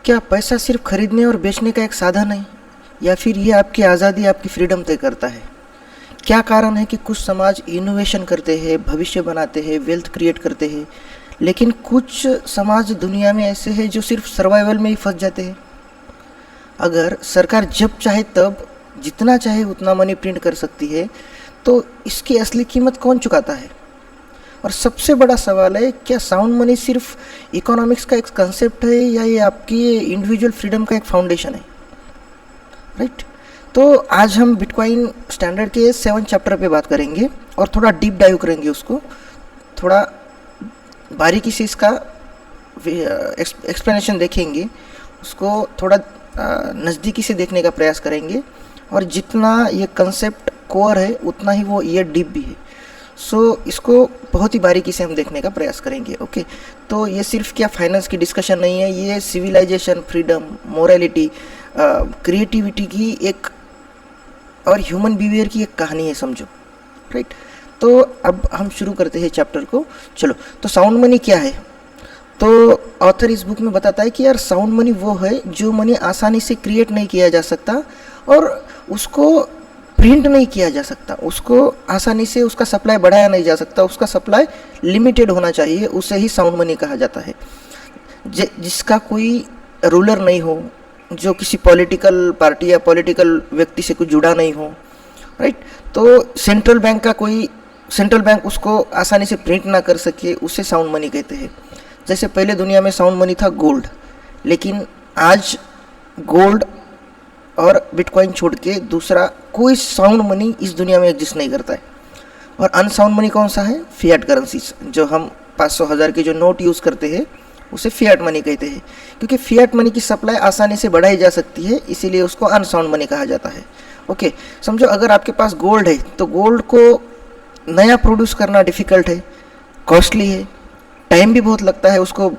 क्या पैसा सिर्फ खरीदने और बेचने का एक साधन है, या फिर ये आपकी आज़ादी, आपकी फ्रीडम तय करता है? क्या कारण है कि कुछ समाज इनोवेशन करते हैं, भविष्य बनाते हैं, वेल्थ क्रिएट करते हैं, लेकिन कुछ समाज दुनिया में ऐसे हैं जो सिर्फ सर्वाइवल में ही फंस जाते हैं? अगर सरकार जब चाहे तब जितना चाहे उतना मनी प्रिंट कर सकती है, तो इसकी असली कीमत कौन चुकाता है? और सबसे बड़ा सवाल है, क्या साउंड मनी सिर्फ इकोनॉमिक्स का एक कंसेप्ट है, या ये आपकी इंडिविजुअल फ्रीडम का एक फाउंडेशन है? राइट। तो आज हम बिटकॉइन स्टैंडर्ड के 7 चैप्टर पे बात करेंगे और थोड़ा डीप डाइव करेंगे, उसको थोड़ा बारीकी से इसका एक्सप्लेनेशन देखेंगे, उसको थोड़ा नज़दीकी से देखने का प्रयास करेंगे, और जितना ये कंसेप्ट कोर है उतना ही वो ये डीप भी है। सो इसको बहुत ही बारीकी से हम देखने का प्रयास करेंगे। ओके, तो ये सिर्फ क्या फाइनेंस की डिस्कशन नहीं है, ये सिविलाइजेशन, फ्रीडम, मोरालिटी, क्रिएटिविटी की एक और ह्यूमन बिहेवियर की एक कहानी है, समझो। राइट। तो अब हम शुरू करते हैं चैप्टर को। चलो, तो साउंड मनी क्या है? तो ऑथर इस बुक में बताता है कि यार साउंड मनी वो है जो मनी आसानी से क्रिएट नहीं किया जा सकता और उसको प्रिंट नहीं किया जा सकता, उसको आसानी से उसका सप्लाई बढ़ाया नहीं जा सकता, उसका सप्लाई लिमिटेड होना चाहिए, उसे ही साउंड मनी कहा जाता है। जिसका कोई रूलर नहीं हो, जो किसी पॉलिटिकल पार्टी या पॉलिटिकल व्यक्ति से कुछ जुड़ा नहीं हो। राइट। तो सेंट्रल बैंक उसको आसानी से प्रिंट ना कर सके, उसे साउंड मनी कहते हैं। जैसे पहले दुनिया में साउंड मनी था गोल्ड, लेकिन आज गोल्ड और बिटकॉइन छोड़ के दूसरा कोई साउंड मनी इस दुनिया में एग्जिस्ट नहीं करता है। और अनसाउंड मनी कौन सा है? फिएट करेंसीज, जो हम 500,000 के जो नोट यूज़ करते हैं उसे फिएट मनी कहते हैं, क्योंकि फिएट मनी की सप्लाई आसानी से बढ़ाई जा सकती है, इसीलिए उसको अनसाउंड मनी कहा जाता है। ओके, समझो अगर आपके पास गोल्ड है तो गोल्ड को नया प्रोड्यूस करना डिफ़िकल्ट है, कॉस्टली है, टाइम भी बहुत लगता है उसको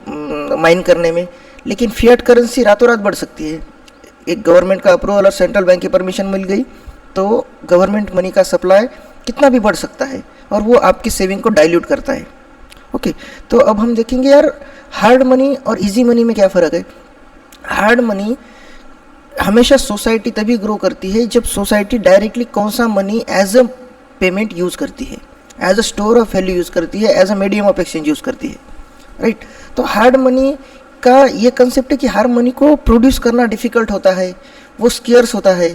माइन करने में। लेकिन फिएट करेंसी रातों रात बढ़ सकती है। एक गवर्नमेंट का अप्रूवल और सेंट्रल बैंक की परमिशन मिल गई तो गवर्नमेंट मनी का सप्लाई कितना भी बढ़ सकता है, और वो आपकी सेविंग को डाइल्यूट करता है। ओके, तो अब हम देखेंगे यार हार्ड मनी और इजी मनी में क्या फ़र्क है। हार्ड मनी हमेशा सोसाइटी तभी ग्रो करती है जब सोसाइटी डायरेक्टली कौन सा money as a payment use करती है, as a store of value use करती है, as a medium of exchange use करती है। राइट। तो हार्ड मनी का ये कंसेप्ट है कि हार्ड मनी को प्रोड्यूस करना डिफ़िकल्ट होता है, वो स्केर्स होता है,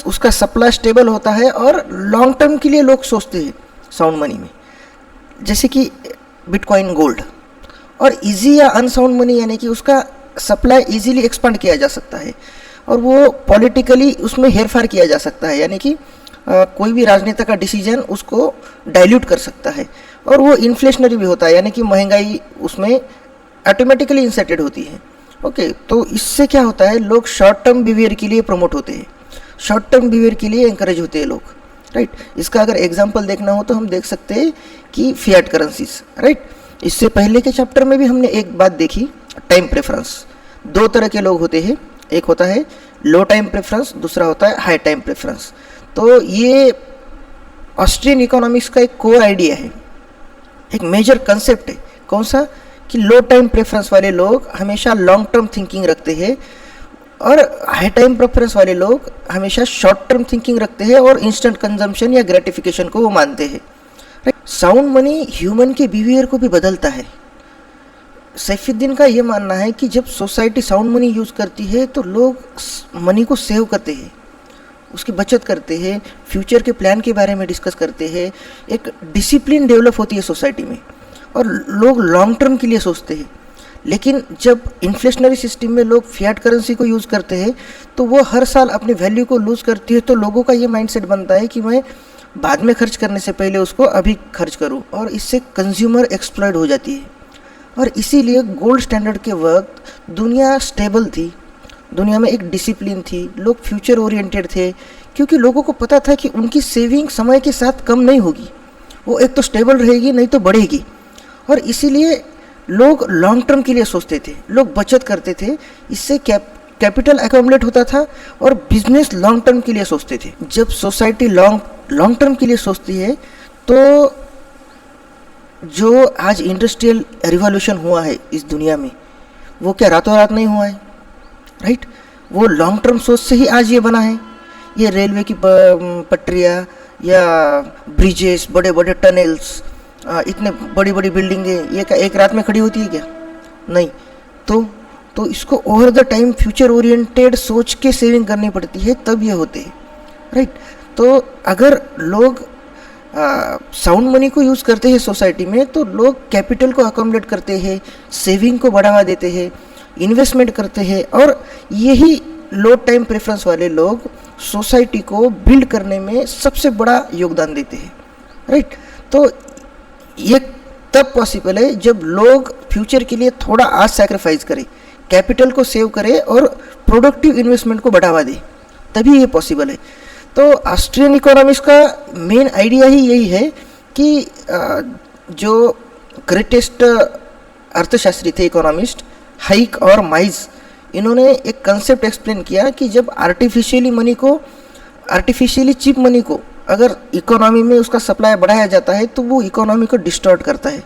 उसका सप्लाई स्टेबल होता है, और लॉन्ग टर्म के लिए लोग सोचते हैं साउंड मनी में, जैसे कि बिटकॉइन, गोल्ड। और इजी या अनसाउंड मनी यानी कि उसका सप्लाई इजीली एक्सपांड किया जा सकता है, और वो पॉलिटिकली उसमें हेरफेर किया जा सकता है, यानी कि कोई भी राजनेता का डिसीजन उसको डाइल्यूट कर सकता है, और वो इन्फ्लेशनरी भी होता है, यानी कि महंगाई उसमें ऑटोमेटिकली इंसर्टेड होती है। ओके, तो इससे क्या होता है, लोग शॉर्ट टर्म बिहेवियर के लिए प्रमोट होते हैं, शॉर्ट टर्म बिहेवियर के लिए इंकरेज होते हैं लोग। राइट। इसका अगर एग्जांपल देखना हो तो हम देख सकते हैं कि फिएट करेंसीज। राइट। इससे पहले के चैप्टर में भी हमने एक बात देखी, टाइम प्रेफरेंस। 2 तरह के लोग होते हैं, एक होता है लो टाइम प्रेफरेंस, दूसरा होता है हाई टाइम प्रेफरेंस। तो ये ऑस्ट्रियन इकोनॉमिक्स का एक कोर आइडिया है, एक मेजर कंसेप्ट है। कौन सा? कि लो टाइम प्रेफरेंस वाले लोग हमेशा लॉन्ग टर्म थिंकिंग रखते हैं, और हाई टाइम प्रेफरेंस वाले लोग हमेशा शॉर्ट टर्म थिंकिंग रखते हैं और इंस्टेंट कंजम्पशन या ग्रेटिफिकेशन को वो मानते हैं। साउंड मनी ह्यूमन के बिहेवियर को भी बदलता है। सैफुद्दीन का ये मानना है कि जब सोसाइटी साउंड मनी यूज़ करती है तो लोग मनी को सेव करते हैं, उसकी बचत करते हैं, फ्यूचर के प्लान के बारे में डिस्कस करते हैं, एक डिसिप्लिन डेवलप होती है सोसाइटी में, और लोग लॉन्ग टर्म के लिए सोचते हैं। लेकिन जब इन्फ्लेशनरी सिस्टम में लोग फिएट करेंसी को यूज़ करते हैं तो वो हर साल अपनी वैल्यू को लूज़ करती है, तो लोगों का ये माइंडसेट बनता है कि मैं बाद में खर्च करने से पहले उसको अभी खर्च करूं, और इससे कंज्यूमर एक्सप्लॉइट हो जाती है। और इसीलिए गोल्ड स्टैंडर्ड के वक्त दुनिया स्टेबल थी, दुनिया में एक डिसिप्लिन थी, लोग फ्यूचर ओरिएंटेड थे, क्योंकि लोगों को पता था कि उनकी सेविंग समय के साथ कम नहीं होगी, वो एक तो स्टेबल रहेगी नहीं तो बढ़ेगी। और इसीलिए लोग लॉन्ग टर्म के लिए सोचते थे, लोग बचत करते थे, इससे कैपिटल एक्यूमुलेट होता था, और बिजनेस लॉन्ग टर्म के लिए सोचते थे। जब सोसाइटी लॉन्ग टर्म के लिए सोचती है तो जो आज इंडस्ट्रियल रिवॉल्यूशन हुआ है इस दुनिया में, वो क्या रातों रात नहीं हुआ है, राइट? वो लॉन्ग टर्म सोच से ही आज ये बना है। ये रेलवे की पटरियाँ या ब्रिजेस, बड़े बड़े टनल्स, इतने बड़ी बड़ी बिल्डिंगें, ये क्या एक रात में खड़ी होती है क्या? नहीं। तो इसको over the time future oriented सोच के सेविंग करनी पड़ती है, तब ये होते हैं, राइट? तो अगर लोग साउंड मनी को यूज़ करते हैं सोसाइटी में, तो लोग कैपिटल को अकोमोडेट करते हैं, सेविंग को बढ़ावा देते हैं, इन्वेस्टमेंट करते हैं, और यही लो टाइम प्रेफरेंस वाले लोग सोसाइटी को बिल्ड करने में सबसे बड़ा योगदान देते हैं, राइट? तो ये तब पॉसिबल है जब लोग फ्यूचर के लिए थोड़ा आज सैक्रिफाइस करें, कैपिटल को सेव करें और प्रोडक्टिव इन्वेस्टमेंट को बढ़ावा दें, तभी ये पॉसिबल है। तो ऑस्ट्रियन इकोनॉमिक्स का मेन आइडिया ही यही है कि जो ग्रेटेस्ट अर्थशास्त्री थे इकोनॉमिस्ट, हाइक और माइज, इन्होंने एक कंसेप्ट एक्सप्लेन किया कि जब आर्टिफिशियली चीप मनी को अगर इकोनॉमी में उसका सप्लाई बढ़ाया जाता है तो वो इकोनॉमी को डिस्टॉर्ट करता है।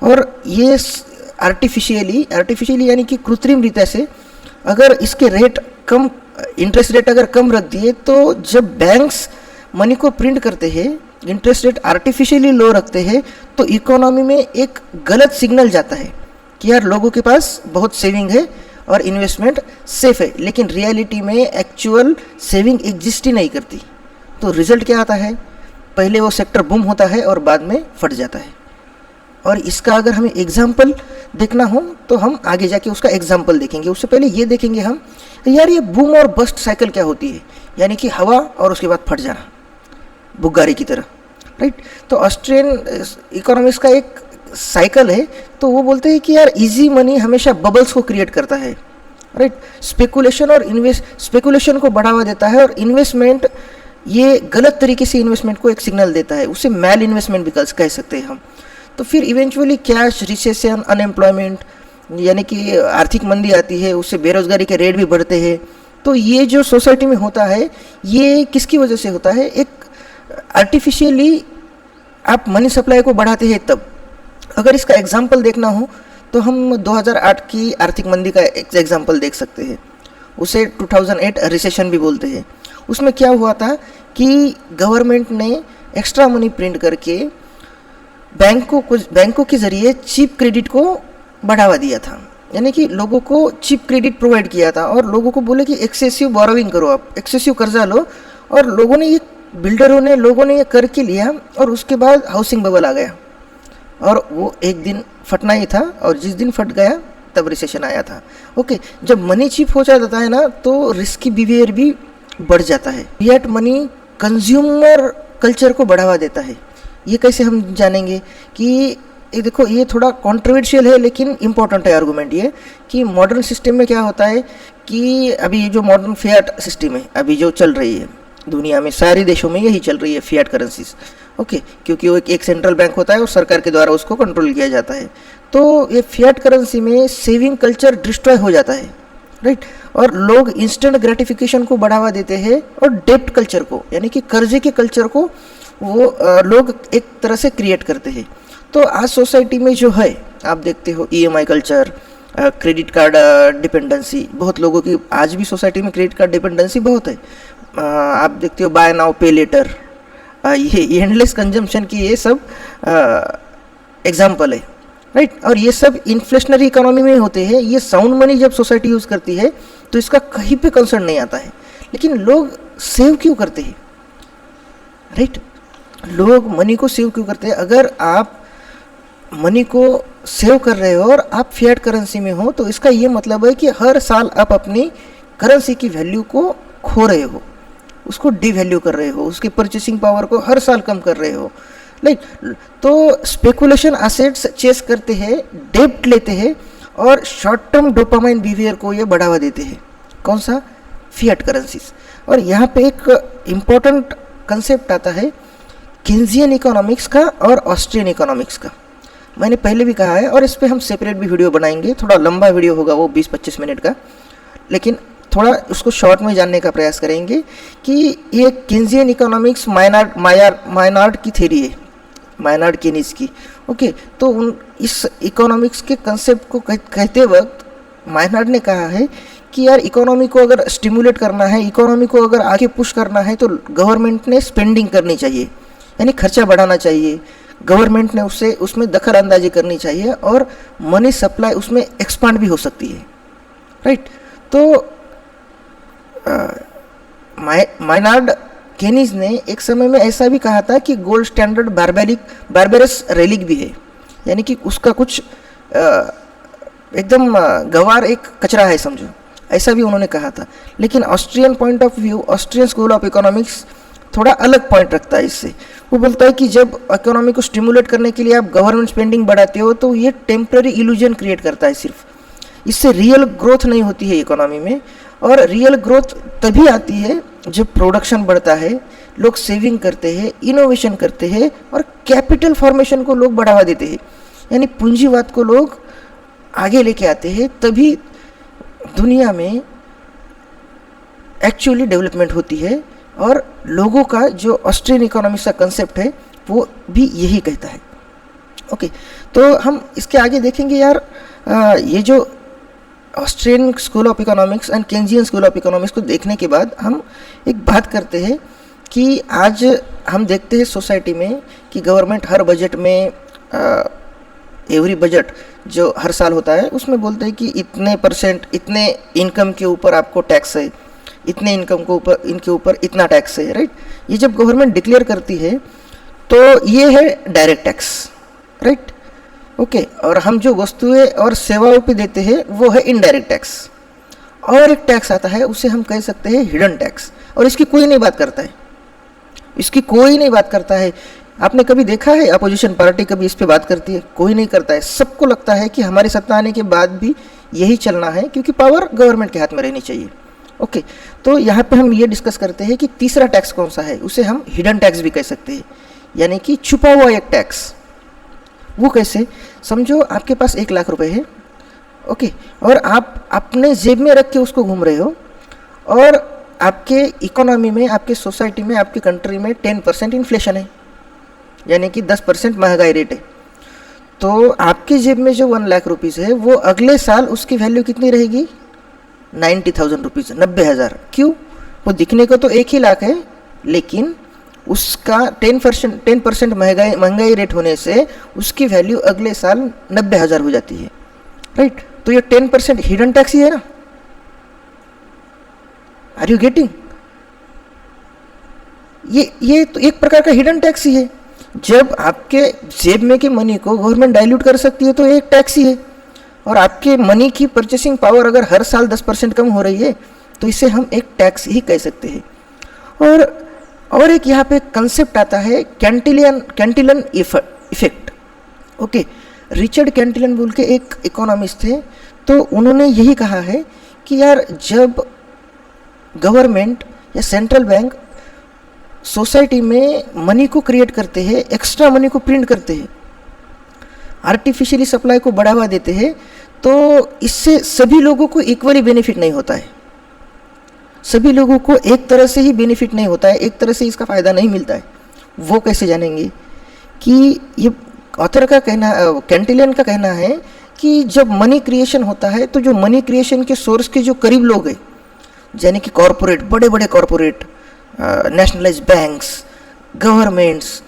और ये आर्टिफिशियली यानी कि कृत्रिम रीति से अगर इसके रेट कम, इंटरेस्ट रेट अगर कम रख दिए, तो जब बैंक्स मनी को प्रिंट करते हैं, इंटरेस्ट रेट आर्टिफिशियली लो रखते हैं, तो इकोनॉमी में एक गलत सिग्नल जाता है कि यार लोगों के पास बहुत सेविंग है और इन्वेस्टमेंट सेफ है, लेकिन रियलिटी में एक्चुअल सेविंग एग्जिस्ट ही नहीं करती। तो रिजल्ट क्या आता है? पहले वो सेक्टर बूम होता है और बाद में फट जाता है। और इसका अगर हमें एग्जाम्पल देखना हो तो हम आगे जाके उसका एग्जाम्पल देखेंगे। उससे पहले ये देखेंगे हम यार ये बूम और बस्ट साइकिल क्या होती है, यानी कि हवा और उसके बाद फट जाना, बुग्गारी की तरह, राइट? तो ऑस्ट्रियन इकोनॉमिक्स का एक साइकिल है। तो वो बोलते हैं कि यार इजी मनी हमेशा बबल्स को क्रिएट करता है, राइट? स्पेकुलेशन को बढ़ावा देता है, और इन्वेस्टमेंट ये गलत तरीके से इन्वेस्टमेंट को एक सिग्नल देता है, उसे मैल इन्वेस्टमेंट भी कह सकते हैं हम। तो फिर इवेंचुअली कैश, रिसेशन, अनएम्प्लॉयमेंट, यानी कि आर्थिक मंदी आती है, उससे बेरोजगारी के रेट भी बढ़ते हैं। तो ये जो सोसाइटी में होता है, ये किसकी वजह से होता है? एक आर्टिफिशियली आप मनी सप्लाई को बढ़ाते हैं तब। अगर इसका एग्जाम्पल देखना हो तो हम 2008 की आर्थिक मंदी का एग्जाम्पल देख सकते हैं। उसे 2008 रिसेशन भी बोलते हैं। उसमें क्या हुआ था कि गवर्नमेंट ने एक्स्ट्रा मनी प्रिंट करके बैंकों के ज़रिए चीप क्रेडिट को बढ़ावा दिया था, यानी कि लोगों को चीप क्रेडिट प्रोवाइड किया था, और लोगों को बोले कि एक्सेसिव बोरोविंग करो, आप एक्सेसिव कर्जा लो। और लोगों ने ये करके लिया, और उसके बाद हाउसिंग बबल आ गया, और वो एक दिन फटना ही था, और जिस दिन फट गया तब रिसेशन आया था। ओके, जब मनी चीप हो जाता है ना, तो रिस्की बिहेवियर भी बढ़ जाता है। फिएट मनी कंज्यूमर कल्चर को बढ़ावा देता है। ये कैसे हम जानेंगे कि ये देखो, ये थोड़ा कॉन्ट्रोवर्शियल है लेकिन इम्पोर्टेंट है आर्गूमेंट ये, कि मॉडर्न सिस्टम में क्या होता है कि अभी ये जो मॉडर्न फिएट सिस्टम है अभी जो चल रही है दुनिया में, सारे देशों में यही चल रही है, फिएट करेंसीज। ओके, क्योंकि वो एक सेंट्रल बैंक होता है और सरकार के द्वारा उसको कंट्रोल किया जाता है। तो ये फिएट करेंसी में सेविंग कल्चर डिस्ट्रॉय हो जाता है, राइट? और लोग इंस्टेंट ग्रेटिफिकेशन को बढ़ावा देते हैं, और डेप्ट कल्चर को, यानी कि कर्जे के कल्चर को वो लोग एक तरह से क्रिएट करते हैं। तो आज सोसाइटी में जो है, आप देखते हो EMI culture, credit card dependency, बहुत लोगों की आज भी सोसाइटी में क्रेडिट कार्ड डिपेंडेंसी बहुत है। आप देखते हो बाय नाउ पे लेटर, ये एंडलेस कंजम्पशन की ये सब एग्जाम्पल है, राइट? और ये सब इन्फ्लेशनरी इकोनॉमी में होते हैं। ये साउंड मनी जब सोसाइटी यूज़ करती है तो इसका कहीं पे कंसर्न नहीं आता है, लेकिन लोग सेव क्यों करते हैं, राइट? लोग मनी को सेव क्यों करते हैं? अगर आप मनी को सेव कर रहे हो और आप फिएट करेंसी में हो, तो इसका ये मतलब है कि हर साल आप अपनी करेंसी की वैल्यू को खो रहे हो, उसको डिवैल्यू कर रहे हो, उसकी परचेसिंग पावर को हर साल कम कर रहे हो, राइट? तो स्पेकुलेशन एसेट्स चेस करते हैं, डेब्ट लेते हैं, और शॉर्ट टर्म डोपामाइन बिहेवियर को ये बढ़ावा देते हैं। कौन सा? Fiat currencies. और यहाँ पे एक इम्पोर्टेंट कंसेप्ट आता है केन्जियन इकोनॉमिक्स का और ऑस्ट्रियन इकोनॉमिक्स का। मैंने पहले भी कहा है, और इस पर हम सेपरेट भी वीडियो बनाएंगे, थोड़ा लंबा वीडियो होगा वो 20-25 मिनट का, लेकिन थोड़ा उसको शॉर्ट में जानने का प्रयास करेंगे कि ये केन्जियन इकोनॉमिक्स मायनार्ड की थ्योरी है, मायनार्ड केनीज की। ओके, तो इस इकोनॉमिक्स के कंसेप्ट को कहते वक्त मायनार्ड ने कहा है कि यार इकोनॉमी को अगर स्टिमुलेट करना है, इकोनॉमी को अगर आगे पुश करना है, तो गवर्नमेंट ने स्पेंडिंग करनी चाहिए, यानी खर्चा बढ़ाना चाहिए, गवर्नमेंट ने उसमें दखल अंदाजी करनी चाहिए और मनी सप्लाई उसमें एक्सपांड भी हो सकती है, राइट। तो मायनार्ड केनीज ने एक समय में ऐसा भी कहा था कि गोल्ड स्टैंडर्ड बारबेरस रेलिक भी है, यानी कि उसका कुछ एकदम गवार एक कचरा है समझो, ऐसा भी उन्होंने कहा था। लेकिन Austrian point of view, Austrian school of economics थोड़ा अलग पॉइंट रखता है इससे। वो बोलता है कि जब इकोनॉमी को स्टिमुलेट करने के लिए आप गवर्नमेंट स्पेंडिंग बढ़ाते हो तो ये टेम्पररी इल्यूजन क्रिएट करता है सिर्फ, इससे रियल ग्रोथ नहीं होती है इकोनॉमी में। और रियल ग्रोथ तभी आती है जब प्रोडक्शन बढ़ता है, लोग सेविंग करते हैं, इनोवेशन करते हैं और कैपिटल फॉर्मेशन को लोग बढ़ावा देते हैं, यानी पूंजीवाद को लोग आगे लेके आते हैं, तभी दुनिया में एक्चुअली डेवलपमेंट होती है। और लोगों का जो ऑस्ट्रियन इकोनॉमिक्स का कंसेप्ट है वो भी यही कहता है। ओके, तो हम इसके आगे देखेंगे यार, ये जो Austrian school of economics and Keynesian school of economics को देखने के बाद हम एक बात करते हैं कि आज हम देखते हैं सोसाइटी में कि गवर्नमेंट हर बजट में एवरी बजट जो हर साल होता है उसमें बोलते हैं कि इतने परसेंट, इतने इनकम के ऊपर आपको टैक्स है, इतने इनकम को ऊपर, इनके ऊपर इतना टैक्स है, राइट। ये जब गवर्नमेंट डिक्लेयर करती है तो ये है डायरेक्ट टैक्स, राइट। ओके, और हम जो वस्तुएं और सेवाओं पे देते हैं वो है इनडायरेक्ट टैक्स। और एक टैक्स आता है, उसे हम कह सकते हैं हिडन टैक्स, और इसकी कोई नहीं बात करता है, इसकी कोई नहीं बात करता है। आपने कभी देखा है अपोजिशन पार्टी कभी इस पे बात करती है? कोई नहीं करता है। सबको लगता है कि हमारी सत्ता आने के बाद भी यही चलना है, क्योंकि पावर गवर्नमेंट के हाथ में रहनी चाहिए। ओके, तो यहाँ पे हम ये डिस्कस करते हैं कि तीसरा टैक्स कौन सा है, उसे हम हिडन टैक्स भी कह सकते हैं, यानी कि छुपा हुआ एक टैक्स। वो कैसे? समझो आपके पास 1 लाख रुपए है, ओके, और आप अपने जेब में रख के उसको घूम रहे हो, और आपके इकोनॉमी में, आपके सोसाइटी में, आपके कंट्री में 10% इन्फ्लेशन है, यानी कि 10% महंगाई रेट है। तो आपके जेब में जो 1 लाख रुपीज़ है वो अगले साल उसकी वैल्यू कितनी रहेगी? 90,000 रुपीज़, 90,000। क्यों? वो दिखने को तो 1 ही लाख है, लेकिन उसका 10% महंगाई रेट होने से उसकी वैल्यू अगले साल 90,000 हो जाती है, राइट। तो ये 10% हिडन टैक्स ही है ना। Are you getting? ये तो एक प्रकार का हिडन टैक्स ही है। जब आपके जेब में के मनी को गवर्नमेंट डाइल्यूट कर सकती है तो ये एक टैक्स ही है। और आपके मनी की परचेसिंग पावर अगर हर साल 10% कम हो रही है तो इसे हम एक टैक्स ही कह सकते हैं। और एक यहाँ पे कंसेप्ट आता है कैंटिलन इफेक्ट। ओके, रिचर्ड कैंटिलन बोल के एक इकोनॉमिस्ट थे, तो उन्होंने यही कहा है कि यार जब गवर्नमेंट या सेंट्रल बैंक सोसाइटी में मनी को क्रिएट करते हैं, एक्स्ट्रा मनी को प्रिंट करते हैं, आर्टिफिशियली सप्लाई को बढ़ावा देते हैं, तो इससे सभी लोगों को इक्वली बेनिफिट नहीं होता है। सभी लोगों को एक तरह से ही बेनिफिट नहीं होता है, एक तरह से इसका फ़ायदा नहीं मिलता है। वो कैसे जानेंगे? कि ये ऑथर का कहना, कैंटिलियन का कहना है कि जब मनी क्रिएशन होता है तो जो मनी क्रिएशन के सोर्स के जो करीब लोग हैं, यानी कि कॉरपोरेट, बड़े बड़े कॉरपोरेट, नेशनलाइज बैंक्स, गवर्नमेंट्स,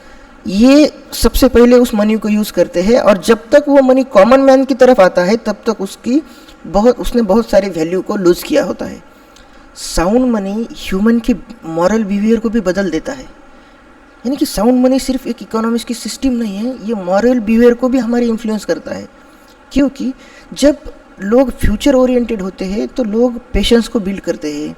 ये सबसे पहले उस मनी को यूज़ करते हैं, और जब तक वो मनी कॉमन मैन की तरफ आता है तब तक उसने बहुत सारी वैल्यू को लूज़ किया होता है। साउंड मनी ह्यूमन की मॉरल बिहेवियर को भी बदल देता है, यानी कि साउंड मनी सिर्फ एक इकोनॉमिक्स की सिस्टम नहीं है, ये मॉरल बिहेवियर को भी हमारी इन्फ्लुएंस करता है। क्योंकि जब लोग फ्यूचर ओरिएंटेड होते हैं तो लोग पेशेंस को बिल्ड करते हैं,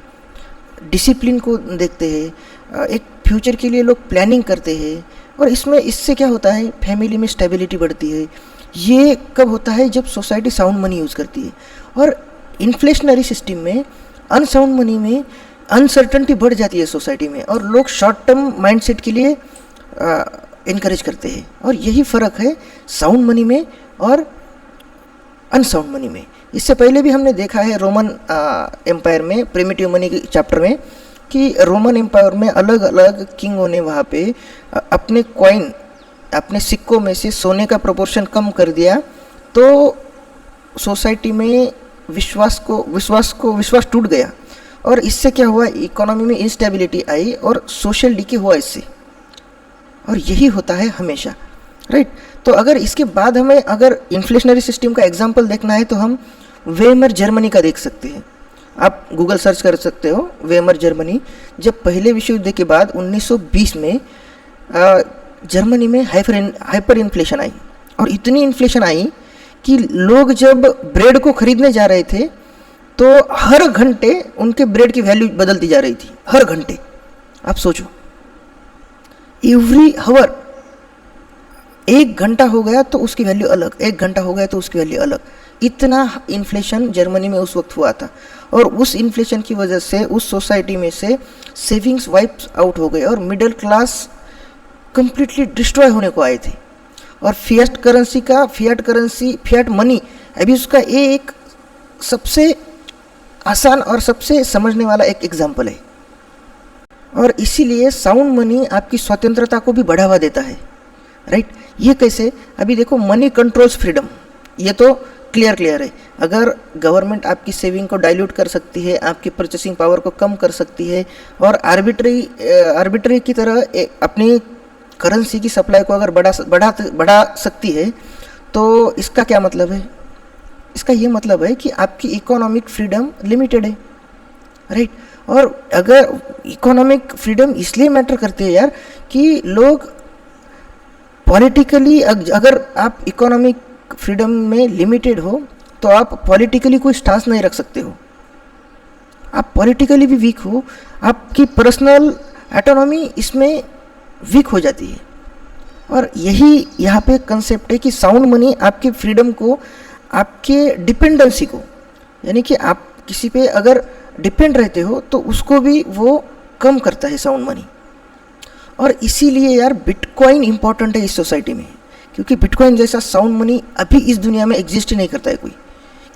डिसिप्लिन को देखते हैं, एक फ्यूचर के लिए लोग प्लानिंग करते हैं, और इससे क्या होता है, फैमिली में स्टेबिलिटी बढ़ती है। ये कब होता है? जब सोसाइटी साउंड मनी यूज़ करती है। और इन्फ्लेशनरी सिस्टम में, अनसाउंड मनी में अनसर्टनिटी बढ़ जाती है सोसाइटी में, और लोग शॉर्ट टर्म माइंडसेट के लिए इनकरेज करते हैं। और यही फ़र्क है साउंड मनी में और अनसाउंड मनी में। इससे पहले भी हमने देखा है रोमन एम्पायर में, प्रिमिटिव मनी के चैप्टर में, कि रोमन एम्पायर में अलग अलग किंगों ने वहाँ पे अपने कॉइन, अपने सिक्कों में से सोने का प्रोपोर्शन कम कर दिया, तो सोसाइटी में विश्वास टूट गया, और इससे क्या हुआ, इकोनॉमी में इंस्टेबिलिटी आई और सोशल डीके हुआ इससे, और यही होता है हमेशा, राइट। तो अगर इसके बाद हमें अगर इन्फ्लेशनरी सिस्टम का एग्जांपल देखना है तो हम वेमर जर्मनी का देख सकते हैं। आप गूगल सर्च कर सकते हो वेमर जर्मनी। जब पहले विश्व युद्ध के बाद 1920 में जर्मनी में हाइपर इन्फ्लेशन आई, और इतनी इन्फ्लेशन आई कि लोग जब ब्रेड को खरीदने जा रहे थे तो हर घंटे उनके ब्रेड की वैल्यू बदलती जा रही थी, हर घंटे। आप सोचो, एवरी हावर, 1 घंटा हो गया तो उसकी वैल्यू अलग, 1 घंटा हो गया तो उसकी वैल्यू अलग। इतना इन्फ्लेशन जर्मनी में उस वक्त हुआ था, और उस इन्फ्लेशन की वजह से उस सोसाइटी में से सेविंग्स वाइप्स आउट हो गए और मिडिल क्लास कंप्लीटली डिस्ट्रॉय होने को आए थे। और फियाट मनी अभी उसका एक सबसे आसान और सबसे समझने वाला एक एग्जाम्पल है। और इसीलिए साउंड मनी आपकी स्वतंत्रता को भी बढ़ावा देता है, राइट। ये कैसे, अभी देखो, मनी कंट्रोल्स फ्रीडम, ये तो क्लियर है। अगर गवर्नमेंट आपकी सेविंग को डाइल्यूट कर सकती है, आपकी परचेसिंग पावर को कम कर सकती है, और आर्बिट्री की तरह अपनी करेंसी की सप्लाई को अगर बढ़ा सकती है, तो इसका क्या मतलब है? इसका ये मतलब है कि आपकी इकोनॉमिक फ्रीडम लिमिटेड है, राइट। और अगर इकोनॉमिक फ्रीडम इसलिए मैटर करती है यार कि लोग पॉलिटिकली, अगर आप इकोनॉमिक फ्रीडम में लिमिटेड हो तो आप पॉलिटिकली कोई स्टांस नहीं रख सकते हो, आप पॉलिटिकली भी वीक हो, आपकी पर्सनल ऑटोनॉमी इसमें वीक हो जाती है। और यही यहाँ पे कंसेप्ट है कि साउंड मनी आपके फ्रीडम को, आपके डिपेंडेंसी को, यानी कि आप किसी पे अगर डिपेंड रहते हो तो उसको भी वो कम करता है साउंड मनी। और इसीलिए यार बिटकॉइन इंपॉर्टेंट है इस सोसाइटी में, क्योंकि बिटकॉइन जैसा साउंड मनी अभी इस दुनिया में एग्जिस्ट ही नहीं करता है कोई।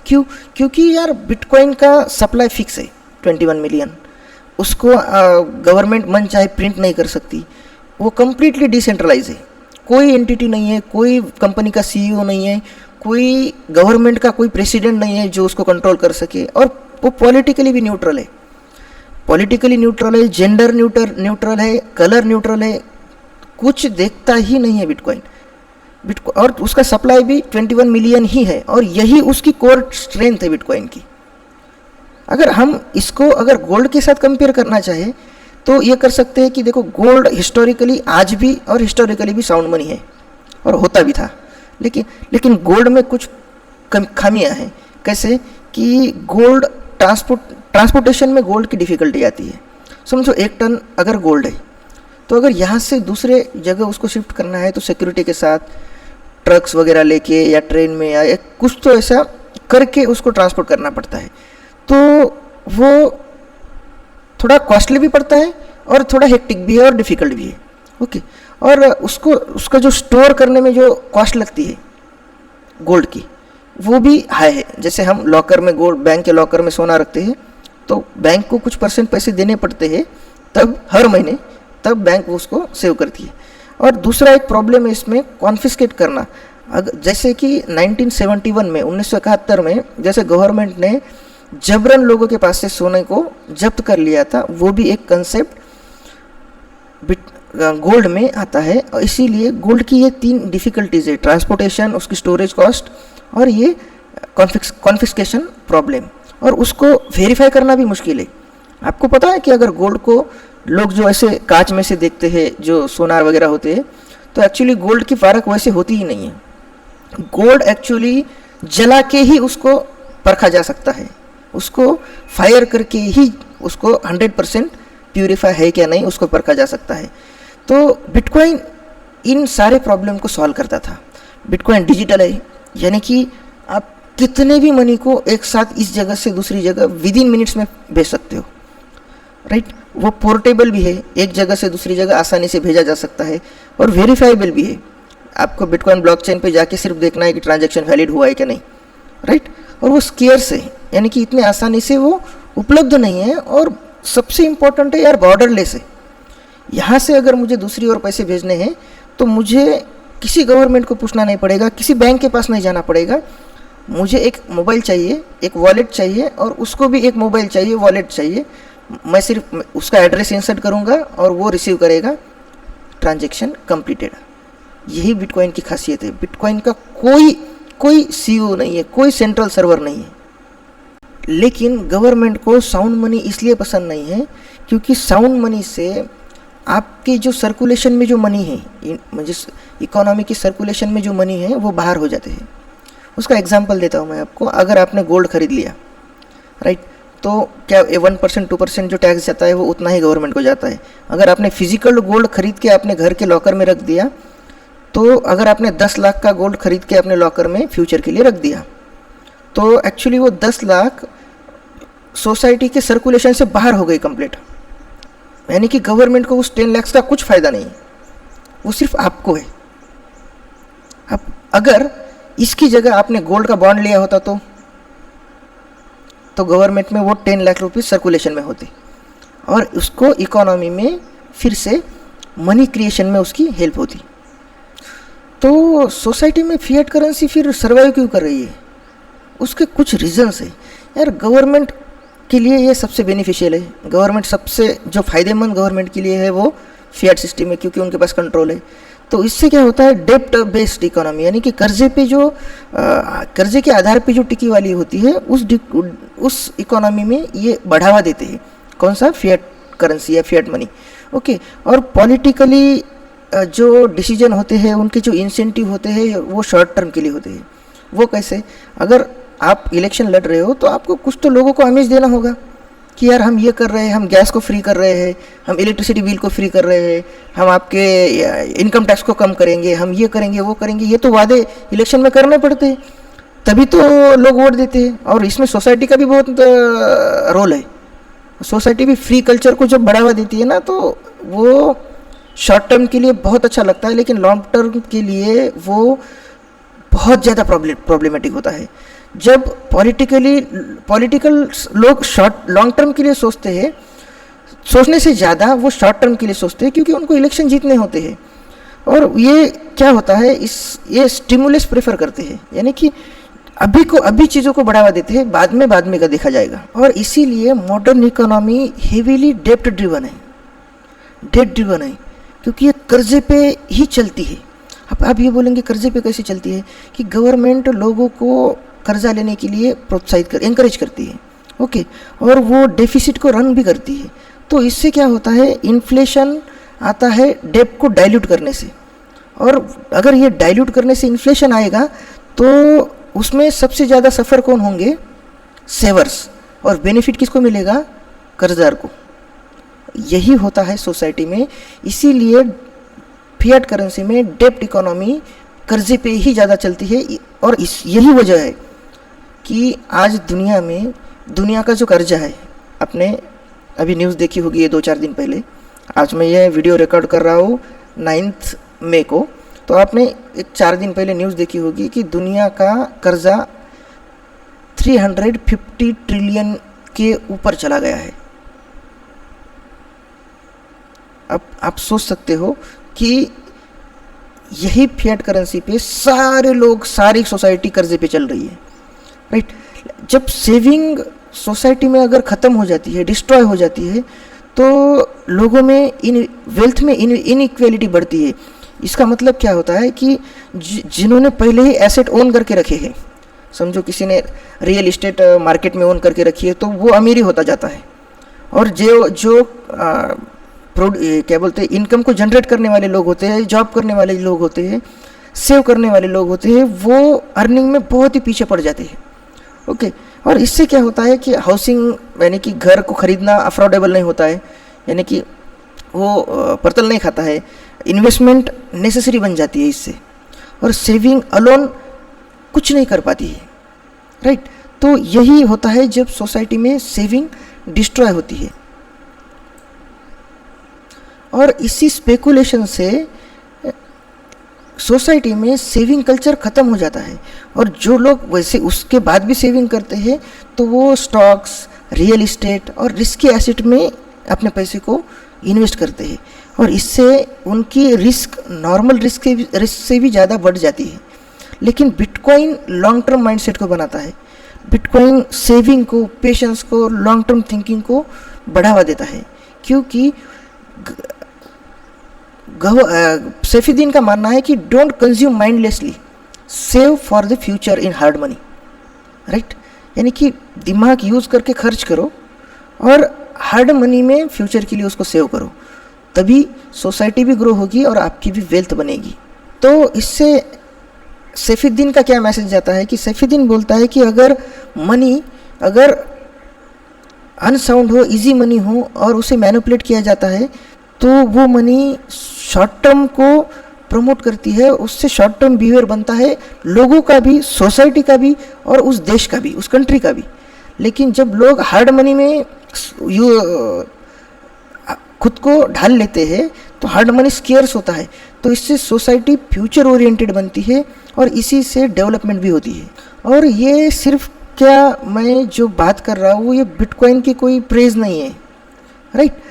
क्यों? क्योंकि यार बिटकॉइन का सप्लाई फिक्स है 21 मिलियन, उसको गवर्नमेंट मन चाहे प्रिंट नहीं कर सकती, वो कम्प्लीटली डिसेंट्रलाइज है, कोई एंटिटी नहीं है, कोई कंपनी का सीईओ नहीं है, कोई गवर्नमेंट का कोई प्रेसिडेंट नहीं है जो उसको कंट्रोल कर सके, और वो पॉलिटिकली भी न्यूट्रल है, जेंडर न्यूट्रल है, कलर न्यूट्रल है, कुछ देखता ही नहीं है बिटकॉइन। और उसका सप्लाई भी 21 मिलियन ही है, और यही उसकी कोर स्ट्रेंथ है बिटकॉइन की। अगर हम इसको अगर गोल्ड के साथ कंपेयर करना चाहे तो ये कर सकते हैं कि देखो, गोल्ड हिस्टोरिकली आज भी और हिस्टोरिकली भी साउंड मनी है और होता भी था, लेकिन गोल्ड में कुछ खामियां हैं। कैसे कि गोल्ड ट्रांसपोर्टेशन में गोल्ड की डिफ़िकल्टी आती है। समझो 1 टन अगर गोल्ड है तो अगर यहाँ से दूसरे जगह उसको शिफ्ट करना है तो सिक्योरिटी के साथ ट्रक्स वगैरह लेके या ट्रेन में या कुछ तो ऐसा करके उसको ट्रांसपोर्ट करना पड़ता है, तो वो थोड़ा कॉस्टली भी पड़ता है और थोड़ा हेक्टिक भी है और डिफ़िकल्ट भी है, ओके। और उसका जो स्टोर करने में जो कॉस्ट लगती है गोल्ड की, वो भी हाई है। जैसे हम लॉकर में गोल्ड, बैंक के लॉकर में सोना रखते हैं तो बैंक को कुछ परसेंट पैसे देने पड़ते हैं, तब हर महीने, तब बैंक उसको सेव करती है। और दूसरा एक प्रॉब्लम है इसमें कॉन्फिस्केट करना। जैसे कि 1971 में 1971 में जैसे गवर्नमेंट ने जबरन लोगों के पास से सोने को जब्त कर लिया था, वो भी एक कंसेप्ट गोल्ड में आता है। और इसीलिए गोल्ड की ये 3 डिफ़िकल्टीज़ है, ट्रांसपोर्टेशन, उसकी स्टोरेज कॉस्ट और ये कॉन्फिस्केशन प्रॉब्लम, और उसको वेरीफाई करना भी मुश्किल है। आपको पता है कि अगर गोल्ड को लोग जो ऐसे कांच में से देखते हैं, जो सोनार वगैरह होते हैं, तो एक्चुअली गोल्ड की फारक वैसे होती ही नहीं है। गोल्ड एक्चुअली जला के ही उसको परखा जा सकता है, उसको फायर करके ही उसको 100% प्यूरीफाई है क्या नहीं उसको परखा जा सकता है। तो बिटकॉइन इन सारे प्रॉब्लम को सॉल्व करता था। बिटकॉइन डिजिटल है, यानी कि आप कितने भी मनी को एक साथ इस जगह से दूसरी जगह विदिन मिनट्स में भेज सकते हो, राइट। वो पोर्टेबल भी है, एक जगह से दूसरी जगह आसानी से भेजा जा सकता है, और वेरीफाइबल भी है। आपको बिटकॉइन ब्लॉकचेन पे जाके सिर्फ देखना है कि ट्रांजैक्शन वैलिड हुआ है क्या नहीं, राइट। और वो स्केर्स है, यानी कि इतने आसानी से वो उपलब्ध नहीं है, और सबसे इम्पोर्टेंट है यार बॉर्डरलेस है। यहाँ से अगर मुझे दूसरी ओर पैसे भेजने हैं तो मुझे किसी गवर्नमेंट को पूछना नहीं पड़ेगा, किसी बैंक के पास नहीं जाना पड़ेगा, मुझे एक मोबाइल चाहिए, एक वॉलेट चाहिए, और उसको भी एक मोबाइल चाहिए, वॉलेट चाहिए। मैं सिर्फ उसका एड्रेस इंसर्ट करूँगा और वो रिसीव करेगा, ट्रांजैक्शन कंप्लीटेड। यही बिटकॉइन की खासियत है। बिटकॉइन का कोई सीईओ नहीं है, कोई सेंट्रल सर्वर नहीं है। लेकिन गवर्नमेंट को साउंड मनी इसलिए पसंद नहीं है क्योंकि साउंड मनी से आपके जो सर्कुलेशन में जो मनी है, मुझे इकोनॉमी की सर्कुलेशन में जो मनी है वो बाहर हो जाते हैं। उसका एग्जांपल देता हूँ मैं आपको। अगर आपने गोल्ड खरीद लिया, राइट, तो क्या 1% 2% जो टैक्स जाता है वो उतना ही गवर्नमेंट को जाता है। अगर आपने फिजिकल गोल्ड खरीद के अपने घर के लॉकर में रख दिया, तो अगर आपने 10 लाख का गोल्ड खरीद के अपने लॉकर में फ्यूचर के लिए रख दिया, तो एक्चुअली वो 10 लाख सोसाइटी के सर्कुलेशन से बाहर हो गई कंप्लीट। यानी कि गवर्नमेंट को उस 10 लाख का कुछ फ़ायदा नहीं है, वो सिर्फ आपको है। अब अगर इसकी जगह आपने गोल्ड का बॉन्ड लिया होता तो गवर्नमेंट में वो 10 लाख रुपये सर्कुलेशन में होते और उसको इकोनॉमी में फिर से मनी क्रिएशन में उसकी हेल्प होती। तो सोसाइटी में फिएट करेंसी फिर सर्वाइव क्यों कर रही है? उसके कुछ रीजंस है यार। गवर्नमेंट के लिए ये सबसे बेनिफिशियल है। गवर्नमेंट सबसे जो फ़ायदेमंद गवर्नमेंट के लिए है वो फिएट सिस्टम है, क्योंकि उनके पास कंट्रोल है। तो इससे क्या होता है, डेप्ट बेस्ड इकोनॉमी, यानी कि कर्जे पे जो कर्जे के आधार पे जो टिकी वाली होती है उस इकोनॉमी में ये बढ़ावा देते हैं। कौन सा? फिएट करेंसी या फिएट मनी। ओके। और पॉलिटिकली जो डिसीजन होते हैं, उनके जो इंसेंटिव होते हैं वो शॉर्ट टर्म के लिए होते हैं। वो कैसे? अगर आप इलेक्शन लड़ रहे हो तो आपको कुछ तो लोगों को आमिष देना होगा कि यार हम ये कर रहे हैं, हम गैस को फ्री कर रहे हैं, हम इलेक्ट्रिसिटी बिल को फ्री कर रहे हैं, हम आपके इनकम टैक्स को कम करेंगे, हम ये करेंगे वो करेंगे। ये तो वादे इलेक्शन में करने पड़ते हैं, तभी तो लोग वोट देते हैं। और इसमें सोसाइटी का भी बहुत रोल है। सोसाइटी भी फ्री कल्चर को जब बढ़ावा देती है ना, तो वो शॉर्ट टर्म के लिए बहुत अच्छा लगता है, लेकिन लॉन्ग टर्म के लिए वो बहुत ज़्यादा प्रॉब्लमेटिक होता है। जब पॉलिटिकल लोग लॉन्ग टर्म के लिए सोचते हैं, सोचने से ज़्यादा वो शॉर्ट टर्म के लिए सोचते हैं, क्योंकि उनको इलेक्शन जीतने होते हैं। और ये क्या होता है, ये स्टिमुलस प्रेफर करते हैं, यानी कि अभी चीज़ों को बढ़ावा देते हैं, बाद में का देखा जाएगा। और इसीलिए मॉडर्न इकोनॉमी हेवीली डेप्ट ड्रिवन है, क्योंकि ये कर्जे पे ही चलती है। अब आप ये बोलेंगे कर्जे पे कैसे चलती है? कि गवर्नमेंट लोगों को कर्जा लेने के लिए एनकरेज करती है। ओके। और वो डेफिसिट को रन भी करती है। तो इससे क्या होता है, इन्फ्लेशन आता है डेब्ट को डाइल्यूट करने से। और अगर ये डाइल्यूट करने से इन्फ्लेशन आएगा तो उसमें सबसे ज़्यादा सफ़र कौन होंगे? सेवर्स। और बेनिफिट किसको मिलेगा? कर्जदार को। यही होता है सोसाइटी में। इसीलिए फिएट करेंसी में डेब्ट इकोनॉमी कर्जे पे ही ज़्यादा चलती है। और यही वजह है कि आज दुनिया का जो कर्जा है, आपने अभी न्यूज़ देखी होगी ये 2-4 दिन पहले। आज मैं ये वीडियो रिकॉर्ड कर रहा हूँ 9 मई को, तो आपने एक 4 दिन पहले न्यूज़ देखी होगी कि दुनिया का कर्जा 350 ट्रिलियन के ऊपर चला गया है। अब आप सोच सकते हो कि यही फिएट करेंसी पे सारे लोग, सारी सोसाइटी कर्जे पे चल रही है, राइट। जब सेविंग सोसाइटी में अगर ख़त्म हो जाती है, डिस्ट्रॉय हो जाती है, तो लोगों में वेल्थ में इनइक्वालिटी बढ़ती है। इसका मतलब क्या होता है कि जिन्होंने पहले ही एसेट ओन करके रखे हैं, समझो किसी ने रियल इस्टेट मार्केट में ओन करके रखी है, तो वो अमीरी होता जाता है। और जो क्या बोलते हैं, इनकम को जनरेट करने वाले लोग होते हैं, जॉब करने वाले लोग होते हैं, सेव करने वाले लोग होते हैं, वो अर्निंग में बहुत ही पीछे पड़ जाते हैं। ओके। और इससे क्या होता है कि हाउसिंग यानी कि घर को ख़रीदना अफोर्डेबल नहीं होता है, यानी कि वो परतल नहीं खाता है। इन्वेस्टमेंट नेसेसरी बन जाती है इससे, और सेविंग अलोन कुछ नहीं कर पाती है, राइट। तो यही होता है जब सोसाइटी में सेविंग डिस्ट्रॉय होती है। और इसी स्पेकुलेशन से सोसाइटी में सेविंग कल्चर ख़त्म हो जाता है। और जो लोग वैसे उसके बाद भी सेविंग करते हैं, तो वो स्टॉक्स, रियल इस्टेट और रिस्की एसेट में अपने पैसे को इन्वेस्ट करते हैं। और इससे उनकी रिस्क नॉर्मल रिस्क से भी ज़्यादा बढ़ जाती है। लेकिन बिटकॉइन लॉन्ग टर्म माइंडसेट को बनाता है। बिटकॉइन सेविंग को, पेशेंस को, लॉन्ग टर्म थिंकिंग को बढ़ावा देता है, क्योंकि सैफुद्दीन का मानना है कि don't consume mindlessly, save for the future in hard money, right. यानी कि दिमाग यूज़ करके खर्च करो और हार्ड मनी में फ्यूचर के लिए उसको सेव करो, तभी सोसाइटी भी ग्रो होगी और आपकी भी वेल्थ बनेगी। तो इससे सैफुद्दीन का क्या मैसेज जाता है कि सैफुद्दीन बोलता है कि अगर मनी अगर अनसाउंड हो, इजी मनी हो और उसे मैनिपुलेट किया जाता है, तो वो मनी शॉर्ट टर्म को प्रमोट करती है, उससे शॉर्ट टर्म बिहेवियर बनता है लोगों का भी, सोसाइटी का भी और उस देश का भी, उस कंट्री का भी। लेकिन जब लोग हार्ड मनी में खुद को ढाल लेते हैं तो हार्ड मनी स्केर्स होता है, तो इससे सोसाइटी फ्यूचर ओरिएंटेड बनती है और इसी से डेवलपमेंट भी होती है। और ये सिर्फ क्या मैं जो बात कर रहा हूँ ये बिटकॉइन की कोई प्रेज नहीं है, राइट।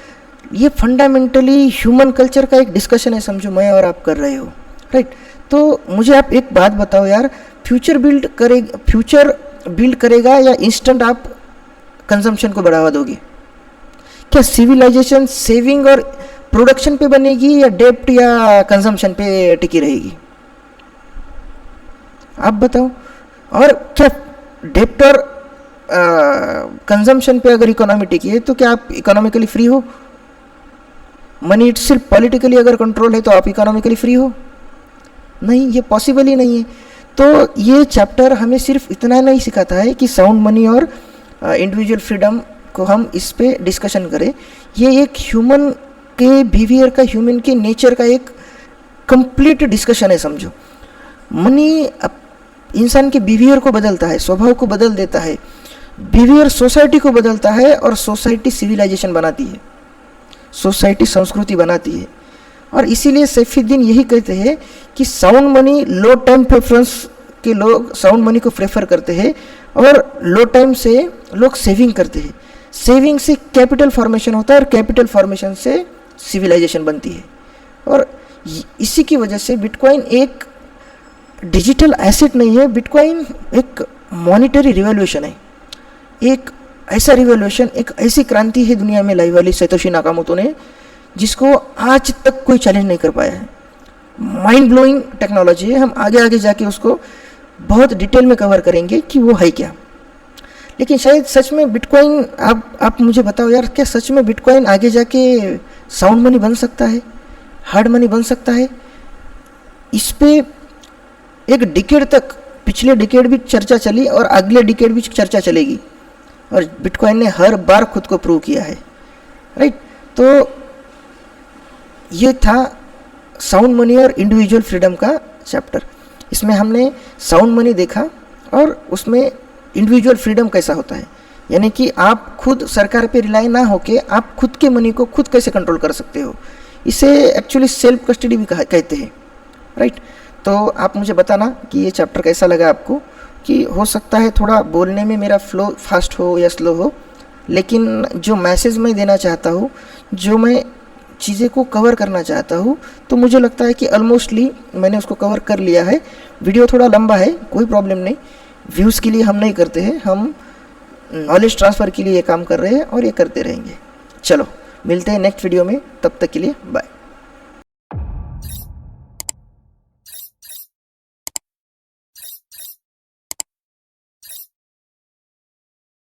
ये फंडामेंटली ह्यूमन कल्चर का एक डिस्कशन है, समझो मैं और आप कर रहे हो, राइट। तो मुझे आप एक बात बताओ यार, फ्यूचर बिल्ड करेगा या इंस्टेंट आप कंजम्पशन को बढ़ावा दोगे? क्या सिविलाइजेशन सेविंग और प्रोडक्शन पे बनेगी या डेप्ट या कंजम्पशन पे टिकी रहेगी? आप बताओ। और क्या डेप्ट और कंजम्पशन पे अगर इकोनॉमी टिकी है तो क्या आप इकोनॉमिकली फ्री हो? मनी इट सिर्फ पॉलिटिकली अगर कंट्रोल है तो आप इकोनॉमिकली फ्री हो? नहीं, ये पॉसिबल ही नहीं है। तो ये चैप्टर हमें सिर्फ इतना नहीं सिखाता है कि साउंड मनी और इंडिविजुअल फ्रीडम को हम इस पे डिस्कशन करें, ये एक ह्यूमन के बिहेवियर का, ह्यूमन के नेचर का एक कंप्लीट डिस्कशन है, समझो। मनी इंसान के बिहेवियर को बदलता है, स्वभाव को बदल देता है, बिहेवियर सोसाइटी को बदलता है और सोसाइटी सिविलाइजेशन बनाती है, सोसाइटी संस्कृति बनाती है। और इसीलिए सैफुद्दीन यही कहते हैं कि साउंड मनी, लो टाइम प्रेफरेंस के लोग साउंड मनी को प्रेफर करते हैं और लो टाइम से लोग सेविंग करते हैं। सेविंग से कैपिटल फॉर्मेशन होता है और कैपिटल फॉर्मेशन से सिविलाइजेशन बनती है। और इसी की वजह से बिटकॉइन एक डिजिटल एसेट नहीं है, बिटकॉइन एक मॉनिटरी रिवॉल्यूशन है, एक ऐसा रिवॉल्यूशन, एक ऐसी क्रांति है दुनिया में लाई वाली सैतोशी नाकामोतो ने, जिसको आज तक कोई चैलेंज नहीं कर पाया है। माइंड ब्लोइंग टेक्नोलॉजी है, हम आगे आगे जाके उसको बहुत डिटेल में कवर करेंगे कि वो है क्या। लेकिन शायद सच में बिटकॉइन, आप मुझे बताओ यार, क्या सच में बिटकॉइन आगे जाके साउंड मनी बन सकता है, हार्ड मनी बन सकता है? इस पे एक डिकेड तक, पिछले डिकेड भी चर्चा चली और अगले डिकेड भी चर्चा चलेगी, और बिटकॉइन ने हर बार खुद को प्रूव किया है, राइट। तो ये था साउंड मनी और इंडिविजुअल फ्रीडम का चैप्टर। इसमें हमने साउंड मनी देखा और उसमें इंडिविजुअल फ्रीडम कैसा होता है, यानी कि आप खुद सरकार पे रिलाई ना होके आप खुद के मनी को खुद कैसे कंट्रोल कर सकते हो। इसे एक्चुअली सेल्फ कस्टडी भी कहते हैं, राइट। तो आप मुझे बताना कि ये चैप्टर कैसा लगा आपको, कि हो सकता है थोड़ा बोलने में मेरा फ्लो फास्ट हो या स्लो हो, लेकिन जो मैसेज मैं देना चाहता हूँ, जो मैं चीज़ें को कवर करना चाहता हूँ, तो मुझे लगता है कि ऑलमोस्टली मैंने उसको कवर कर लिया है। वीडियो थोड़ा लंबा है, कोई प्रॉब्लम नहीं, व्यूज़ के लिए हम नहीं करते हैं, हम नॉलेज ट्रांसफ़र के लिए ये काम कर रहे हैं और ये करते रहेंगे। चलो मिलते हैं नेक्स्ट वीडियो में, तब तक के लिए बाय।